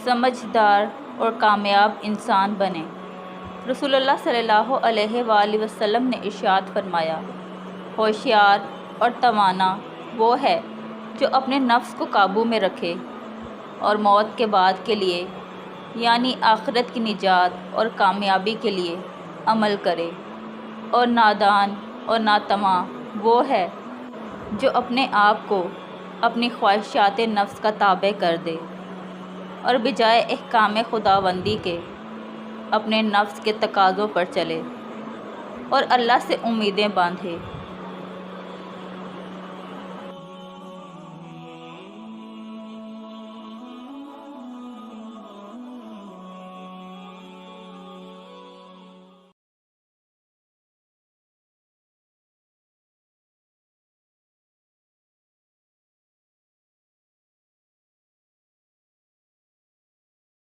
سمجھدار اور کامیاب انسان بنے۔ رسول اللہ صلی اللہ علیہ وآلہ وسلم نے ارشاد فرمایا، ہوشیار اور توانا وہ ہے جو اپنے نفس کو قابو میں رکھے اور موت کے بعد کے لیے یعنی آخرت کی نجات اور کامیابی کے لیے عمل کرے، اور نادان اور ناتواں وہ ہے جو اپنے آپ کو اپنی خواہشات نفس کا تابع کر دے اور بجائے احکام خداوندی کے اپنے نفس کے تقاضوں پر چلے اور اللہ سے امیدیں باندھے۔